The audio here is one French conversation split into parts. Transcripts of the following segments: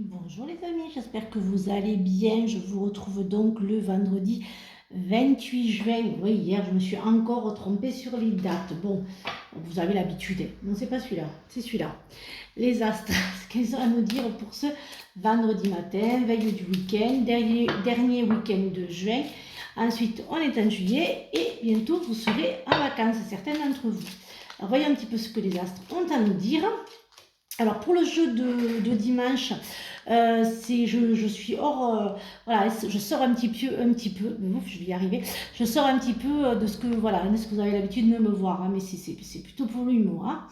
Bonjour les amis, j'espère que vous allez bien. Je vous retrouve donc le vendredi 28 juin. Oui, hier je me suis encore trompée sur les dates. Bon, vous avez l'habitude. Non, c'est pas celui-là, c'est celui-là. Les astres, ce qu'ils ont à nous dire pour ce vendredi matin, veille du week-end, dernier week-end de juin. Ensuite, on est en juillet et bientôt vous serez en vacances, certains d'entre vous. Alors, voyons un petit peu ce que les astres ont à nous dire. Alors pour le jeu de dimanche, je suis hors, voilà, je sors un petit peu, ouf, je vais y arriver, je sors un petit peu de ce que, voilà, de ce que vous avez l'habitude de me voir, hein, mais c'est plutôt pour l'humour. Hein.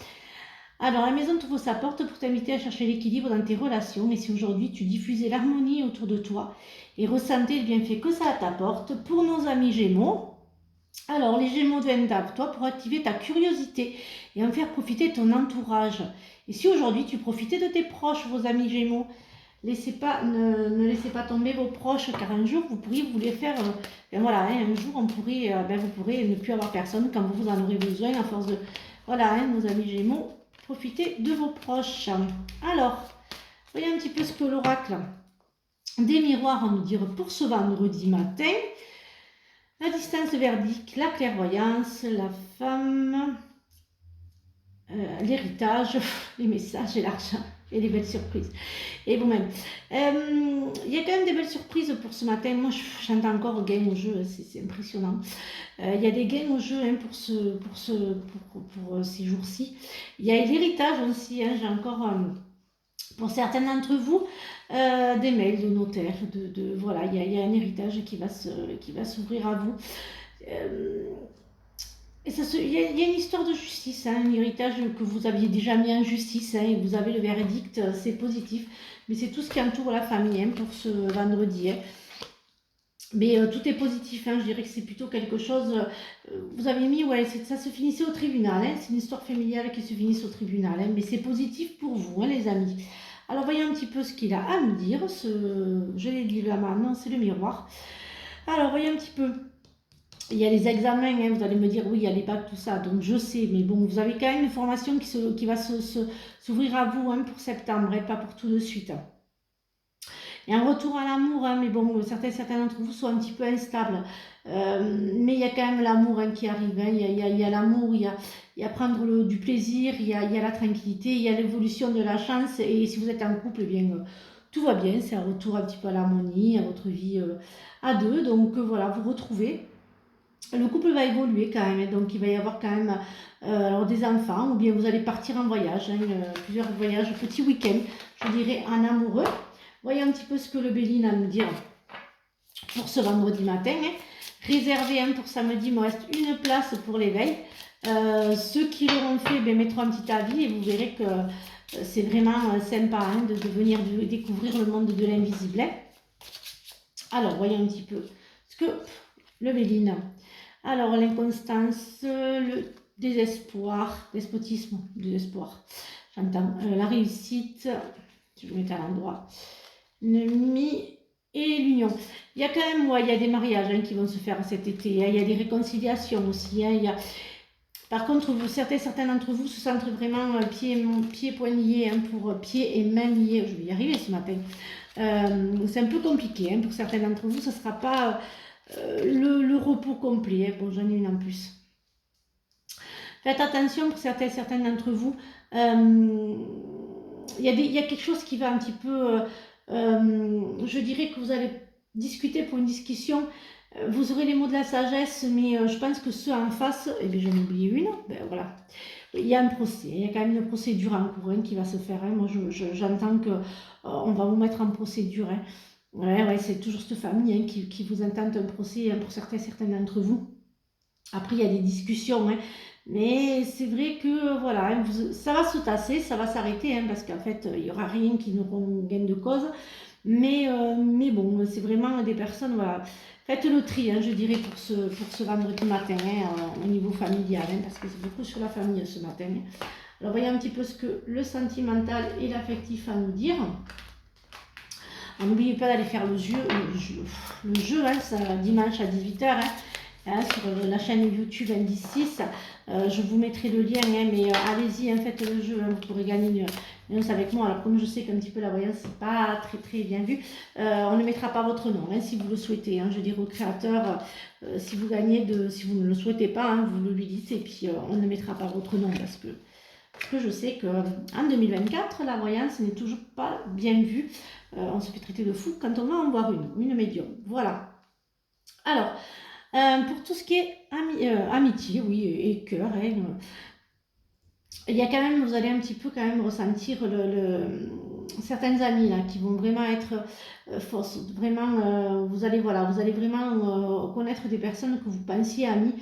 Alors la maison t'ouvre sa porte pour t'inviter à chercher l'équilibre dans tes relations, et si aujourd'hui tu diffusais l'harmonie autour de toi et ressentais le bienfait que ça t'apporte, pour nos amis Gémeaux, alors, les Gémeaux viennent à toi pour activer ta curiosité et en faire profiter ton entourage. Et si aujourd'hui tu profitais de tes proches, vos amis Gémeaux, ne laissez pas tomber vos proches, car un jour vous pourriez vous les faire. Ben voilà, hein, un jour vous pourrez ne plus avoir personne quand vous en aurez besoin à force de. Voilà, hein, nos amis Gémeaux, profitez de vos proches. Alors, voyez un petit peu ce que l'oracle des miroirs a à nous dire pour ce vendredi matin. La distance verdique, la clairvoyance, la femme, l'héritage, les messages et l'argent et les belles surprises. Et vous-même. Il y a quand même des belles surprises pour ce matin. Moi, j'entends encore gain au jeu, c'est impressionnant. Il y a des gains au jeu hein, pour ces jours-ci. Il y a l'héritage aussi. Hein, j'ai encore, pour certains d'entre vous, des mails de notaires. Voilà, il y a un héritage qui va s'ouvrir à vous. Et il y a une histoire de justice, hein, un héritage que vous aviez déjà mis en justice, hein, et vous avez le verdict, c'est positif, mais c'est tout ce qui entoure la famille hein, pour ce vendredi. Hein. Mais tout est positif, hein, je dirais que c'est plutôt quelque chose. Vous avez mis, ouais, ça se finissait au tribunal, hein, c'est une histoire familiale qui se finisse au tribunal, hein, mais c'est positif pour vous, hein, les amis. Alors voyons un petit peu ce qu'il a à me dire. Je l'ai dit là maintenant, c'est le miroir. Alors voyons un petit peu. Il y a les examens, hein, vous allez me dire oui, il y a les bacs, tout ça, donc je sais, mais bon, vous avez quand même une formation qui va s'ouvrir à vous hein, pour septembre, et pas pour tout de suite. Il y a un retour à l'amour, hein, mais bon, certains d'entre vous sont un petit peu instables. Mais il y a quand même l'amour hein, qui arrive. Hein. Il y a l'amour, il y a prendre du plaisir, il y a la tranquillité, il y a l'évolution de la chance. Et si vous êtes en couple, eh bien, tout va bien. C'est un retour un petit peu à l'harmonie, à votre vie à deux. Donc voilà, vous retrouvez. Le couple va évoluer quand même, hein. Donc il va y avoir quand même alors des enfants, ou bien vous allez partir en voyage, hein, plusieurs voyages, petits week-ends, je dirais en amoureux. Voyez un petit peu ce que le Béline a à nous dire pour ce vendredi matin. Hein. Réservé hein, pour samedi, il me reste une place pour l'éveil. Ceux qui l'auront fait ben, mettront un petit avis et vous verrez que c'est vraiment sympa hein, de venir découvrir le monde de l'invisible. Hein. Alors, voyons un petit peu ce que le Béline. Alors, l'inconstance, le désespoir, despotisme, désespoir. J'entends la réussite, je vais le mettre à l'endroit. L'ennemi et l'union. Il y a quand même, ouais, il y a des mariages hein, qui vont se faire cet été. Hein, il y a des réconciliations aussi. Hein, il y a... Par contre, certains d'entre vous se sentent vraiment pieds poings liés, hein, pour pieds et mains liés. Je vais y arriver ce matin. C'est un peu compliqué. Hein, pour certains d'entre vous, ce ne sera pas le repos complet. Hein. Bon, j'en ai une en plus. Faites attention pour certains d'entre vous. Il y a quelque chose qui va un petit peu... je dirais que vous allez discuter pour une discussion. Vous aurez les mots de la sagesse, mais je pense que ceux en face... Eh bien, j'en ai oublié une. Ben, voilà. Il y a un procès. Il y a quand même une procédure en cours hein, qui va se faire. Hein. Moi, j'entends qu'on va vous mettre en procédure. Hein. Ouais, c'est toujours cette famille hein, qui vous intente un procès hein, pour certains d'entre vous. Après, il y a des discussions, hein, mais c'est vrai que voilà, hein, ça va se tasser, ça va s'arrêter, hein, parce qu'en fait, il n'y aura rien qui n'auront gain de cause. Mais bon, c'est vraiment des personnes, voilà. Faites le tri, hein, je dirais, pour ce vendredi matin, hein, au niveau familial, hein, parce que c'est beaucoup sur la famille ce matin. Alors, voyons un petit peu ce que le sentimental et l'affectif a à nous dire. N'oubliez pas d'aller faire le jeu hein, ça, dimanche à 18h. Hein. hein, sur la chaîne YouTube Indice 6. Je vous mettrai le lien, hein, mais allez-y, hein, faites le jeu, hein, vous pourrez gagner une once avec moi. Alors comme je sais qu'un petit peu la voyance c'est pas très bien vu, on ne mettra pas votre nom, hein, si vous le souhaitez, hein, je dis au créateur, si vous gagnez, si vous ne le souhaitez pas, hein, vous le lui dites, et puis on ne mettra pas votre nom, parce que je sais qu'en 2024, la voyance n'est toujours pas bien vue. On se fait traiter de fou quand on va en voir une médium. Voilà. Alors, pour tout ce qui est amitié, oui, et cœur, hein, il y a quand même, vous allez un petit peu quand même ressentir certaines amies là qui vont vraiment être fausses. Vraiment, vous allez vraiment connaître des personnes que vous pensiez amies.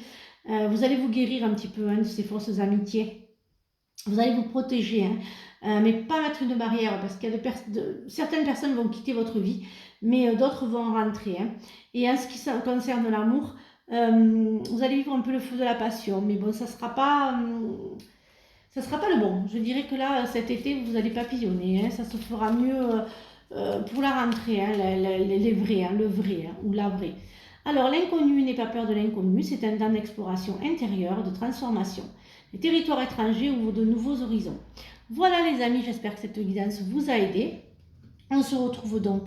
Vous allez vous guérir un petit peu, hein, de ces fausses amitiés. Vous allez vous protéger, hein, mais pas mettre une barrière, parce que certaines personnes vont quitter votre vie, mais d'autres vont rentrer, hein. Et en ce qui concerne l'amour, vous allez vivre un peu le feu de la passion, mais bon, ça sera pas le bon. Je dirais que là, cet été, vous allez papillonner, hein, ça se fera mieux pour la rentrée, hein, les vrais, hein, le vrai, hein, ou la vraie. Alors, l'inconnu, n'aie pas peur de l'inconnu, c'est un temps d'exploration intérieure, de transformation. Les territoires étrangers ouvrent de nouveaux horizons. Voilà les amis, j'espère que cette guidance vous a aidé. On se retrouve donc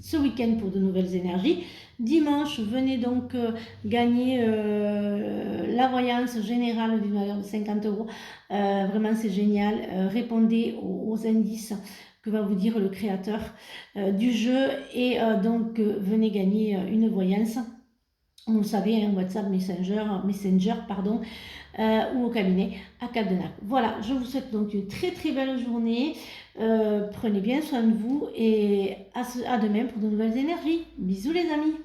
ce week-end pour de nouvelles énergies. Dimanche, venez donc gagner la voyance générale d'une valeur de 50 €. Vraiment, c'est génial. Répondez aux indices que va vous dire le créateur du jeu et donc venez gagner une voyance. Vous savez, hein, WhatsApp, Messenger, pardon, ou au cabinet à Cadenac. Voilà, je vous souhaite donc une très belle journée. Prenez bien soin de vous et à demain pour de nouvelles énergies. Bisous les amis.